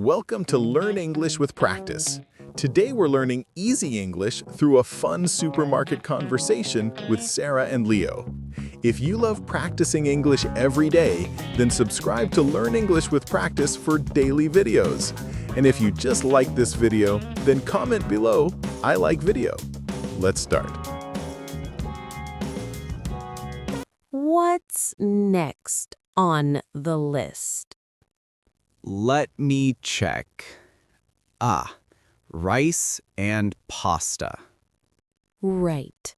Welcome to Learn English with Practice. Today we're learning easy English through a fun supermarket conversation with Sarah and Leo. If you love practicing English every day, then subscribe to Learn English with Practice for daily videos. And if you just like this video, then comment below, I like video. Let's start. What's next on the list? Let me check. Rice and pasta. Right.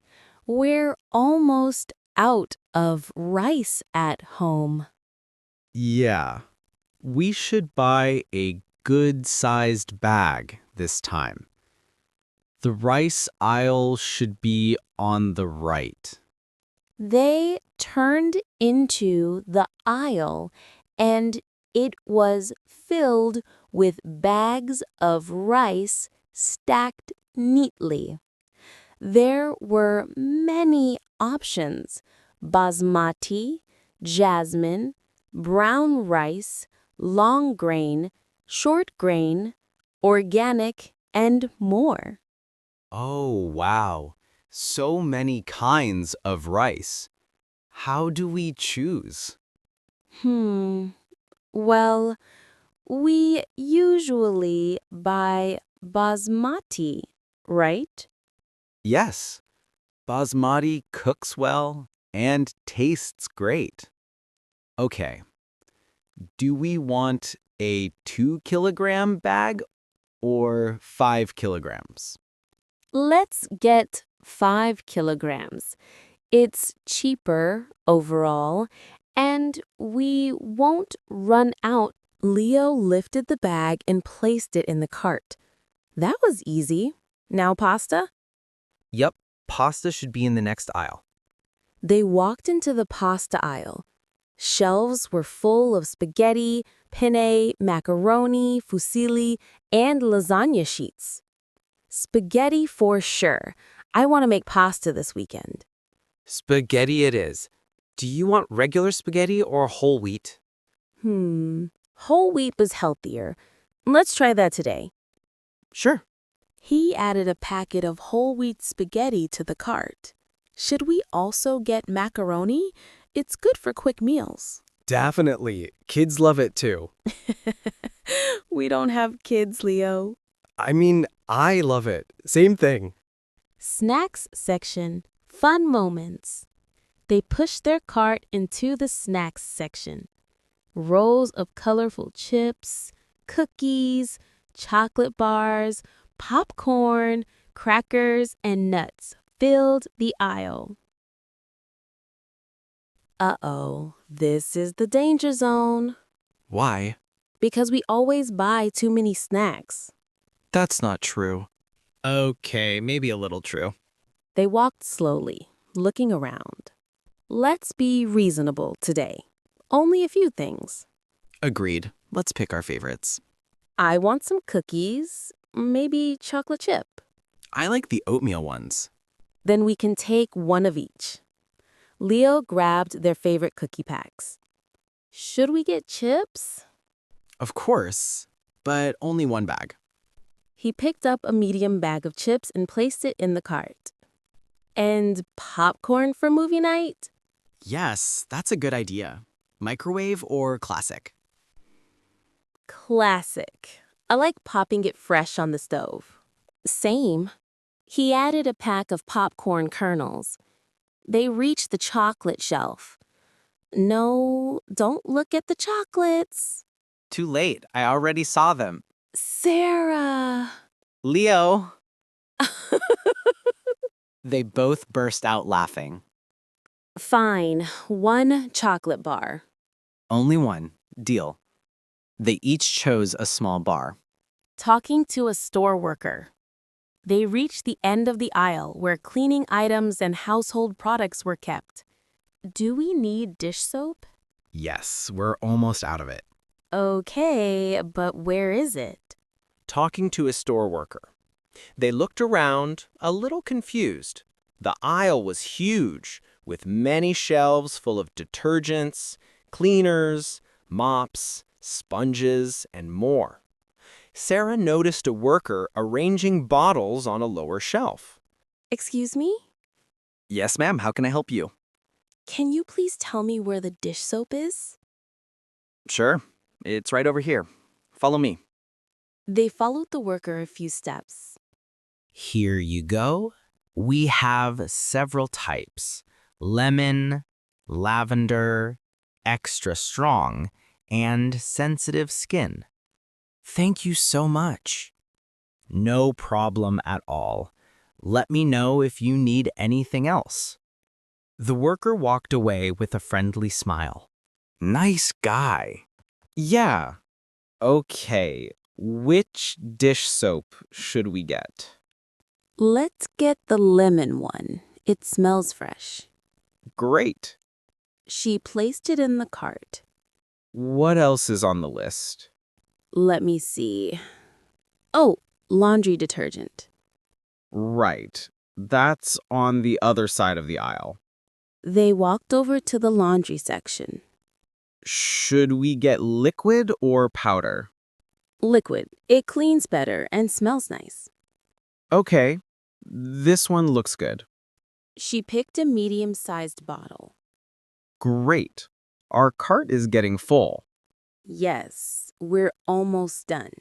We're almost out of rice at home. Yeah, we should buy a good-sized bag this time. The rice aisle should be on the right. They turned into the aisle and it was filled with bags of rice stacked neatly. There were many options: basmati, jasmine, brown rice, long grain, short grain, organic, and more. Oh, wow. So many kinds of rice. How do we choose? Well, we usually buy basmati, right? Yes, basmati cooks well and tastes great. Okay, do we want a 2-kilogram bag or 5 kilograms? Let's get 5 kilograms. It's cheaper overall, and we won't run out. Leo lifted the bag and placed it in the cart. That was easy. Now pasta? Yep, pasta should be in the next aisle. They walked into the pasta aisle. Shelves were full of spaghetti, penne, macaroni, fusilli, and lasagna sheets. Spaghetti for sure. I want to make pasta this weekend. Spaghetti it is. Do you want regular spaghetti or whole wheat? Whole wheat was healthier. Let's try that today. Sure. He added a packet of whole wheat spaghetti to the cart. Should we also get macaroni? It's good for quick meals. Definitely. Kids love it too. We don't have kids, Leo. I love it. Same thing. Snacks section. Fun moments. They pushed their cart into the snacks section. Rows of colorful chips, cookies, chocolate bars, popcorn, crackers, and nuts filled the aisle. Uh-oh, this is the danger zone. Why? Because we always buy too many snacks. That's not true. Okay, maybe a little true. They walked slowly, looking around. Let's be reasonable today. Only a few things. Agreed. Let's pick our favorites. I want some cookies, maybe chocolate chip. I like the oatmeal ones. Then we can take one of each. Leo grabbed their favorite cookie packs. Should we get chips? Of course, but only one bag. He picked up a medium bag of chips and placed it in the cart. And popcorn for movie night? Yes, that's a good idea. Microwave or classic? Classic. I like popping it fresh on the stove. Same. He added a pack of popcorn kernels. They reached the chocolate shelf. No, don't look at the chocolates. Too late. I already saw them. Sarah. Leo. They both burst out laughing. Fine, one chocolate bar. Only one. Deal. They each chose a small bar. Talking to a store worker. They reached the end of the aisle where cleaning items and household products were kept. Do we need dish soap? Yes, we're almost out of it. Okay, but where is it? Talking to a store worker. They looked around, a little confused. The aisle was huge, with many shelves full of detergents, cleaners, mops, sponges, and more. Sarah noticed a worker arranging bottles on a lower shelf. Excuse me? Yes, ma'am. How can I help you? Can you please tell me where the dish soap is? Sure. It's right over here. Follow me. They followed the worker a few steps. Here you go. We have several types: lemon, lavender, extra strong, and sensitive skin. Thank you so much. No problem at all. Let me know if you need anything else. The worker walked away with a friendly smile. Nice guy. Yeah. Okay. Which dish soap should we get? Let's get the lemon one. It smells fresh. Great. She placed it in the cart. What else is on the list? Let me see. Oh, laundry detergent. Right. That's on the other side of the aisle. They walked over to the laundry section. Should we get liquid or powder? Liquid. It cleans better and smells nice. Okay. This one looks good. She picked a medium-sized bottle. Great. Our cart is getting full. Yes, we're almost done.